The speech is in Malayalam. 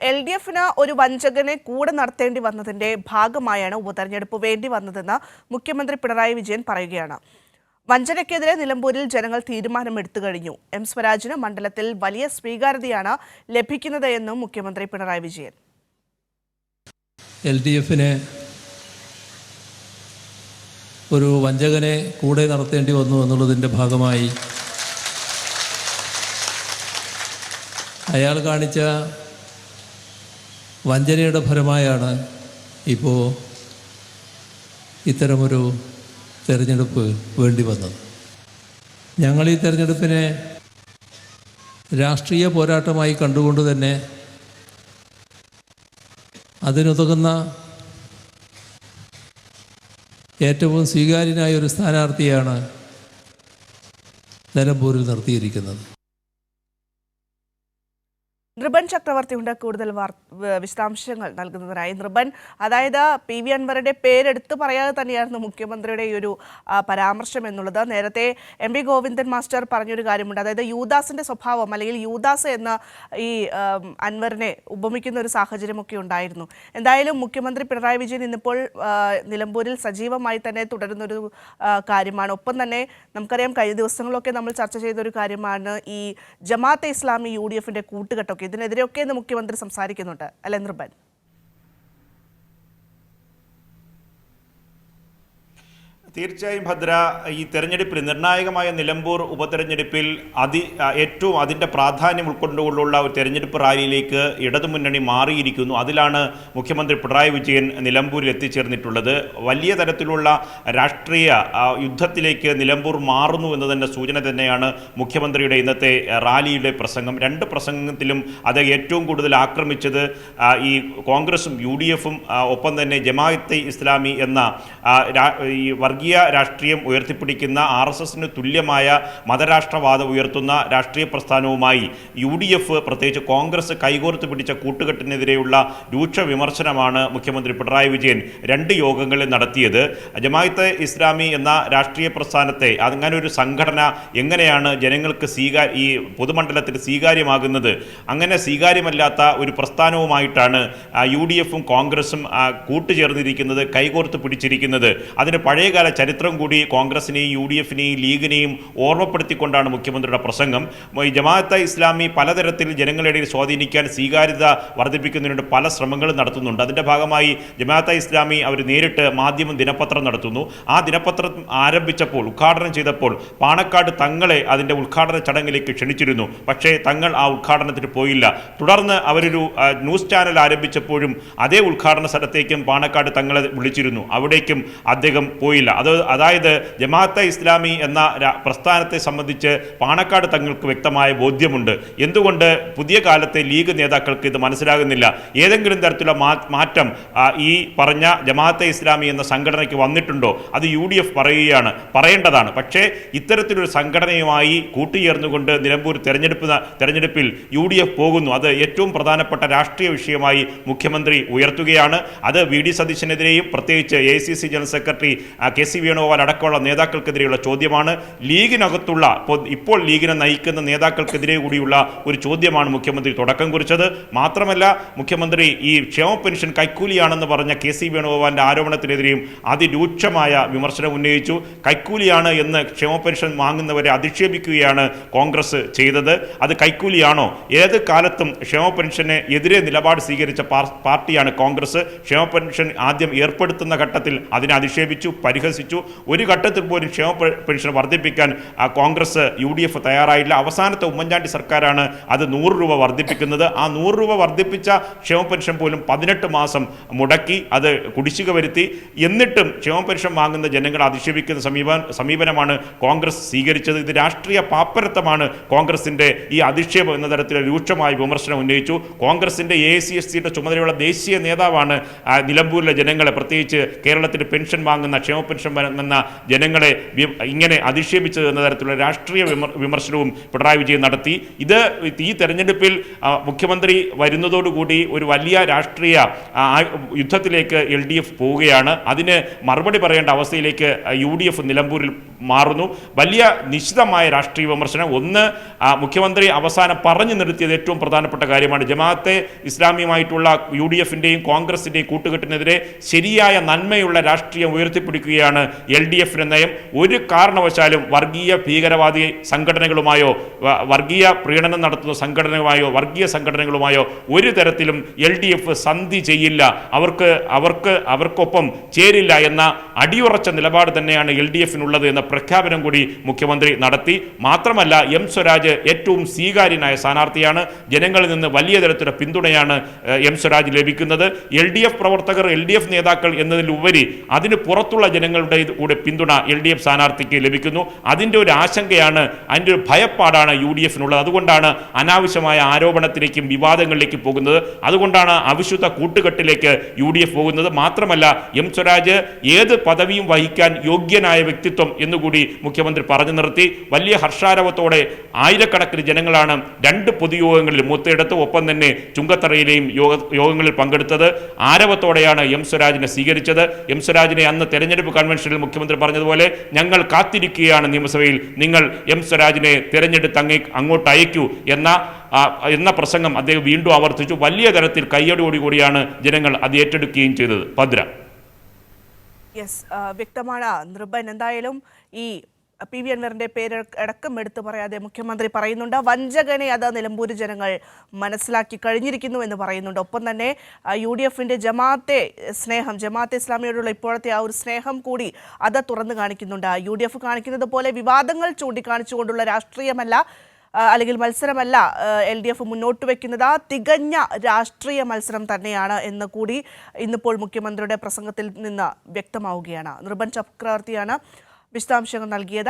LDFന് ഒരു വഞ്ചകനെ കൂടെ നടത്തേണ്ടി വന്നതിന്റെ ഭാഗമായാണ് ഉപതെരഞ്ഞെടുപ്പ് വേണ്ടി വന്നതെന്ന് മുഖ്യമന്ത്രി പിണറായി വിജയൻ പറയുകയാണ്. വഞ്ചനയ്ക്കെതിരെ നിലമ്പൂരിൽ ജനങ്ങൾ തീരുമാനമെടുത്തു കഴിഞ്ഞു. എം സ്വരാജിന് മണ്ഡലത്തിൽ വലിയ സ്വീകാര്യതയാണ് ലഭിക്കുന്നത് എന്നും മുഖ്യമന്ത്രി പിണറായി വിജയൻ. LDFന് ഒരു വഞ്ചകനെ കൂടെ നടത്തേണ്ടി വന്നു എന്നുള്ളതിൻ്റെ ഭാഗമായി അയാൾ കാണിച്ച വഞ്ചനയുടെ ഫലമായാണ് ഇപ്പോൾ ഇത്തരമൊരു തെരഞ്ഞെടുപ്പ് വേണ്ടി വന്നത്. ഞങ്ങൾ ഈ തെരഞ്ഞെടുപ്പിനെ രാഷ്ട്രീയ പോരാട്ടമായി കണ്ടുകൊണ്ട് തന്നെ അതിനുതകുന്ന ഏറ്റവും സ്വീകാര്യനായ ഒരു സ്ഥാനാർത്ഥിയാണ് നിലമ്പൂരിൽ നിർത്തിയിരിക്കുന്നത്. നൃപൻ ചക്രവർത്തിയുണ്ട് കൂടുതൽ വിശദാംശങ്ങൾ നൽകുന്നതിനായി. നൃപൻ, അതായത് PV അൻവറിന്റെ പേരെടുത്ത് പറയാതെ തന്നെയായിരുന്നു മുഖ്യമന്ത്രിയുടെ ഈ ഒരു പരാമർശം എന്നുള്ളത്. നേരത്തെ MP ഗോവിന്ദൻ മാസ്റ്റർ പറഞ്ഞൊരു കാര്യമുണ്ട്, അതായത് യൂദാസിന്റെ സ്വഭാവം അല്ലെങ്കിൽ യൂദാസ് എന്ന ഈ അൻവറിനെ ഉപമിക്കുന്ന ഒരു സാഹചര്യമൊക്കെ ഉണ്ടായിരുന്നു. എന്തായാലും മുഖ്യമന്ത്രി പിണറായി വിജയൻ ഇന്നിപ്പോൾ നിലമ്പൂരിൽ സജീവമായി തന്നെ തുടരുന്നൊരു കാര്യമാണ്. ഒപ്പം തന്നെ നമുക്കറിയാം, കഴിഞ്ഞ ദിവസങ്ങളിലൊക്കെ നമ്മൾ ചർച്ച ചെയ്തൊരു കാര്യമാണ് ഈ ജമാഅത്തെ ഇസ്ലാമി UDFന്റെ കൂട്ടുകെട്ടൊക്കെ. ഇതിനെതിരെയൊക്കെ ഇന്ന് മുഖ്യമന്ത്രി സംസാരിക്കുന്നുണ്ട്, അല്ലേ നൃപൻ? തീർച്ചയായും ഭദ്ര, ഈ തെരഞ്ഞെടുപ്പിൽ നിർണായകമായ നിലമ്പൂർ ഉപതെരഞ്ഞെടുപ്പിൽ ഏറ്റവും അതിൻ്റെ പ്രാധാന്യം ഉൾക്കൊണ്ടുകൊണ്ടുള്ള ഒരു തെരഞ്ഞെടുപ്പ് റാലിയിലേക്ക് ഇടതുമുന്നണി മാറിയിരിക്കുന്നു. അതിലാണ് മുഖ്യമന്ത്രി പിണറായി വിജയൻ നിലമ്പൂരിൽ എത്തിച്ചേർന്നിട്ടുള്ളത്. വലിയ തരത്തിലുള്ള രാഷ്ട്രീയ യുദ്ധത്തിലേക്ക് നിലമ്പൂർ മാറുന്നു എന്നതിൻ്റെ സൂചന തന്നെയാണ് മുഖ്യമന്ത്രിയുടെ ഇന്നത്തെ റാലിയുടെ പ്രസംഗം. രണ്ട് പ്രസംഗത്തിലും അത് ഏറ്റവും കൂടുതൽ ആക്രമിച്ചത് ഈ കോൺഗ്രസും UDFും ഒപ്പം തന്നെ ജമാഅത്തെ ഇസ്ലാമി എന്ന ഈ വർഗീയ രാഷ്ട്രീയം ഉയർത്തിപ്പിടിക്കുന്ന RSSന് തുല്യമായ മതരാഷ്ട്രവാദം ഉയർത്തുന്ന രാഷ്ട്രീയ പ്രസ്ഥാനവുമായി UDF, പ്രത്യേകിച്ച് കോൺഗ്രസ് കൈകോർത്ത് പിടിച്ച കൂട്ടുകെട്ടിനെതിരെയുള്ള രൂക്ഷ വിമർശനമാണ് മുഖ്യമന്ത്രി പിണറായി വിജയൻ രണ്ട് യോഗങ്ങളിൽ നടത്തിയത്. ജമാഅത്തെ ഇസ്ലാമി എന്ന രാഷ്ട്രീയ പ്രസ്ഥാനത്തെ, അങ്ങനെ ഒരു സംഘടന എങ്ങനെയാണ് ജനങ്ങൾക്ക് ഈ പൊതുമണ്ഡലത്തിൽ സ്വീകാര്യമാകുന്നത്? അങ്ങനെ സ്വീകാര്യമല്ലാത്ത ഒരു പ്രസ്ഥാനവുമായിട്ടാണ് UDFും കോൺഗ്രസും കൂട്ടുചേർന്നിരിക്കുന്നത്, കൈകോർത്ത് പിടിച്ചിരിക്കുന്നത്. അതിന് പഴയകാല ചരിത്രം കൂടി കോൺഗ്രസിനെയും UDFനെയും ലീഗിനെയും ഓർമ്മപ്പെടുത്തിക്കൊണ്ടാണ് മുഖ്യമന്ത്രിയുടെ പ്രസംഗം. ഈ ജമാഅത്തെ ഇസ്ലാമി പലതരത്തിൽ ജനങ്ങളുടെ സ്വാധീനിക്കാൻ സ്വീകാര്യത വർദ്ധിപ്പിക്കുന്നതിന് പല ശ്രമങ്ങളും നടത്തുന്നുണ്ട്. അതിൻ്റെ ഭാഗമായി ജമാഅത്തെ ഇസ്ലാമി അവർ നേരിട്ട് മാധ്യമം ദിനപത്രം നടത്തുന്നു. ആ ദിനപത്രം ആരംഭിച്ചപ്പോൾ, ഉദ്ഘാടനം ചെയ്തപ്പോൾ പാണക്കാട് തങ്ങളെ അതിൻ്റെ ഉദ്ഘാടന ചടങ്ങിലേക്ക് ക്ഷണിച്ചിരുന്നു. പക്ഷേ തങ്ങൾ ആ ഉദ്ഘാടനത്തിന് പോയില്ല. തുടർന്ന് അവരൊരു ന്യൂസ് ചാനൽ ആരംഭിച്ചപ്പോഴും അതേ ഉദ്ഘാടന സ്ഥലത്തേക്കും പാണക്കാട് തങ്ങളെ വിളിച്ചിരുന്നു. അവിടേക്കും അദ്ദേഹം പോയില്ല. അതായത് ജമാഅത്തെ ഇസ്ലാമി എന്ന പ്രസ്ഥാനത്തെ സംബന്ധിച്ച് പാണക്കാട് തങ്ങൾക്ക് വ്യക്തമായ ബോധ്യമുണ്ട്. എന്തുകൊണ്ട് പുതിയ കാലത്തെ ലീഗ് നേതാക്കൾക്ക് ഇത് മനസ്സിലാകുന്നില്ല? ഏതെങ്കിലും തരത്തിലുള്ള മാറ്റം ഈ പറഞ്ഞ ജമാഅത്തെ ഇസ്ലാമി എന്ന സംഘടനയ്ക്ക് വന്നിട്ടുണ്ടോ? അത് UDF പറയേണ്ടതാണ്. പക്ഷേ ഇത്തരത്തിലൊരു സംഘടനയുമായി കൂട്ടുചേർന്നുകൊണ്ട് നിലമ്പൂർ തെരഞ്ഞെടുപ്പിൽ UDF പോകുന്നു. അത് ഏറ്റവും പ്രധാനപ്പെട്ട രാഷ്ട്രീയ വിഷയമായി മുഖ്യമന്ത്രി ഉയർത്തുകയാണ്. അത് VD സതീശനെതിരെയും പ്രത്യേകിച്ച് AICC general secretary KC Venugopal അടക്കമുള്ള നേതാക്കൾക്കെതിരെയുള്ള ചോദ്യമാണ്. ലീഗിനകത്തുള്ള ഇപ്പോൾ ലീഗിനെ നയിക്കുന്ന നേതാക്കൾക്കെതിരെ കൂടിയുള്ള ഒരു ചോദ്യമാണ് മുഖ്യമന്ത്രി തുടക്കം കുറിച്ചത്. മാത്രമല്ല, മുഖ്യമന്ത്രി ഈ ക്ഷേമ പെൻഷൻ കൈക്കൂലിയാണെന്ന് പറഞ്ഞ KC വേണുഗോപാലിൻ്റെ ആരോപണത്തിനെതിരെയും അതിരൂക്ഷമായ വിമർശനം ഉന്നയിച്ചു. കൈക്കൂലിയാണ് എന്ന് ക്ഷേമ പെൻഷൻ വാങ്ങുന്നവരെ അധിക്ഷേപിക്കുകയാണ് കോൺഗ്രസ് ചെയ്തത്. അത് കൈക്കൂലിയാണോ? ഏത് കാലത്തും ക്ഷേമ പെൻഷന് എതിരെ നിലപാട് സ്വീകരിച്ച പാർട്ടിയാണ് കോൺഗ്രസ്. ക്ഷേമ പെൻഷൻ ആദ്യം ഏർപ്പെടുത്തുന്ന ഘട്ടത്തിൽ അതിനെ അധിക്ഷേപിച്ചു, പരിഹസിച്ചു. ഒരു ഘട്ടത്തിൽ പോലും ക്ഷേമ പെൻഷൻ വർദ്ധിപ്പിക്കാൻ കോൺഗ്രസ് UDF തയ്യാറായില്ല. അവസാനത്തെ ഉമ്മൻചാണ്ടി സർക്കാരാണ് അത് 100 രൂപ വർദ്ധിപ്പിക്കുന്നത്. ആ 100 രൂപ വർദ്ധിപ്പിച്ച ക്ഷേമ പെൻഷൻ പോലും 18 മാസം മുടക്കി, അത് കുടിശ്ശിക വരുത്തി. എന്നിട്ടും ക്ഷേമ പെൻഷൻ വാങ്ങുന്ന ജനങ്ങളെ അധിക്ഷേപിക്കുന്ന സമീപനമാണ് കോൺഗ്രസ് സ്വീകരിച്ചത്. ഇത് രാഷ്ട്രീയ പാപ്പരത്വമാണ് കോൺഗ്രസിൻ്റെ ഈ അധിക്ഷേപം എന്ന തരത്തിലുള്ള രൂക്ഷമായ വിമർശനം ഉന്നയിച്ചു. കോൺഗ്രസിൻ്റെ AICSയുടെ ചുമതലയുള്ള ദേശീയ നേതാവാണ് നിലമ്പൂരിലെ ജനങ്ങളെ, പ്രത്യേകിച്ച് കേരളത്തിൽ പെൻഷൻ വാങ്ങുന്ന ക്ഷേമ പെൻഷൻ പരാമർശം എന്ന ജനങ്ങളെ ഇങ്ങനെ അധിക്ഷേപിച്ചത് എന്ന തരത്തിലുള്ള രാഷ്ട്രീയ വിമർശനവും പിണറായി വിജയൻ നടത്തി. ഈ തെരഞ്ഞെടുപ്പിൽ മുഖ്യമന്ത്രി വരുന്നതോടുകൂടി ഒരു വലിയ രാഷ്ട്രീയ യുദ്ധത്തിലേക്ക് LDF പോവുകയാണ്. അതിന് മറുപടി പറയേണ്ട അവസ്ഥയിലേക്ക് UDF നിലമ്പൂരിൽ മാറുന്നു. വലിയ നിശ്ചിതമായ രാഷ്ട്രീയ വിമർശനം. ഒന്ന്, മുഖ്യമന്ത്രി അവസാനം പറഞ്ഞു നിർത്തിയത് ഏറ്റവും പ്രധാനപ്പെട്ട കാര്യമാണ്. ജമാഅത്തെ ഇസ്ലാമിയുമായിട്ടുള്ള UDFിൻ്റെയും കോൺഗ്രസിൻ്റെയും കൂട്ടുകെട്ടിനെതിരെ ശരിയായ നന്മയുള്ള രാഷ്ട്രീയം ഉയർത്തിപ്പിടിക്കുകയാണ് LDFിൻ്റെ നയം. ഒരു കാരണവശാലും വർഗീയ ഭീകരവാദി സംഘടനകളുമായോ വർഗീയ പ്രീണനം നടത്തുന്ന സംഘടനകളുമായോ വർഗീയ സംഘടനകളുമായോ ഒരു തരത്തിലും LDF സന്ധി ചെയ്യില്ല, അവർക്കൊപ്പം ചേരില്ല എന്ന അടിയുറച്ച നിലപാട് തന്നെയാണ് LDFിനുള്ളത് എന്ന പ്രഖ്യാപനം കൂടി മുഖ്യമന്ത്രി നടത്തി. മാത്രമല്ല, M സ്വരാജ് ഏറ്റവും സ്വീകാര്യനായ സ്ഥാനാർത്ഥിയാണ്. ജനങ്ങളിൽ നിന്ന് വലിയ തരത്തിലുള്ള പിന്തുണയാണ് M സ്വരാജ് ലഭിക്കുന്നത്. LDF പ്രവർത്തകർ, LDF നേതാക്കൾ എന്നതിലുപരി അതിന് പുറത്തുള്ള ജനങ്ങളുടെ കൂടെ പിന്തുണ LDF സ്ഥാനാർത്ഥിക്ക് ലഭിക്കുന്നു. അതിൻ്റെ ഒരു ആശങ്കയാണ്, അതിൻ്റെ ഒരു ഭയപ്പാടാണ് UDFിനുള്ളത്. അതുകൊണ്ടാണ് അനാവശ്യമായ ആരോപണത്തിലേക്കും വിവാദങ്ങളിലേക്കും പോകുന്നത്. അതുകൊണ്ടാണ് അവിശുദ്ധ കൂട്ടുകെട്ടിലേക്ക് UDF പോകുന്നത്. മാത്രമല്ല, M സ്വരാജ് ഏത് പദവിയും വഹിക്കാൻ യോഗ്യനായ വ്യക്തിത്വം എന്നുകൂടി മുഖ്യമന്ത്രി പറഞ്ഞു നിർത്തി. വലിയ ഹർഷാരവത്തോടെ ആയിരക്കണക്കിന് ജനങ്ങളാണ് 2 പൊതുയോഗങ്ങളിൽ മുത്തയിടത്ത് ഒപ്പം തന്നെ ചുങ്കത്തറയിലെയും യോഗങ്ങളിൽ പങ്കെടുത്തത്. ആരവത്തോടെയാണ് M സ്വരാജിനെ സ്വീകരിച്ചത്. M സ്വരാജിനെ അന്ന് തെരഞ്ഞെടുപ്പ് കൺവെൻഷനിൽ മുഖ്യമന്ത്രി പറഞ്ഞതുപോലെ ഞങ്ങൾ കാത്തിരിക്കുകയാണ് നിയമസഭയിൽ, നിങ്ങൾ M സ്വരാജിനെ തെരഞ്ഞെടുത്ത് അങ്ങോട്ട് അയക്കൂ എന്ന പ്രസംഗം അദ്ദേഹം വീണ്ടും ആവർത്തിച്ചു. വലിയ തരത്തിൽ കയ്യടിയോടുകൂടിയാണ് ജനങ്ങൾ അത് ഏറ്റെടുക്കുകയും ചെയ്തത്. ഭദ്ര. വ്യക്തമാണ് നൃപൻ. എന്തായാലും ഈ PV അൻവറിന്റെ പേര് അടക്കം എടുത്തു പറയാതെ മുഖ്യമന്ത്രി പറയുന്നുണ്ട്. വഞ്ചകനെ അത് നിലമ്പൂർ ജനങ്ങൾ മനസ്സിലാക്കി കഴിഞ്ഞിരിക്കുന്നു എന്ന് പറയുന്നുണ്ട്. ഒപ്പം തന്നെ UDFിന്റെ ജമാഅത്തെ ഇസ്ലാമിയോടുള്ള ഇപ്പോഴത്തെ ആ ഒരു സ്നേഹം കൂടി അത് തുറന്നു കാണിക്കുന്നുണ്ട്. UDF കാണിക്കുന്നത് പോലെ വിവാദങ്ങൾ ചൂണ്ടിക്കാണിച്ചുകൊണ്ടുള്ള രാഷ്ട്രീയമല്ല, അല്ലെങ്കിൽ മത്സരമല്ല LDF മുന്നോട്ട് വയ്ക്കുന്നത്. തികഞ്ഞ രാഷ്ട്രീയ മത്സരം തന്നെയാണ് എന്ന് കൂടി ഇന്നിപ്പോൾ മുഖ്യമന്ത്രിയുടെ പ്രസംഗത്തിൽ നിന്ന് വ്യക്തമാവുകയാണ്. നൃപൻ ചക്രവർത്തിയാണ് വിശദാംശങ്ങൾ നൽകിയത്.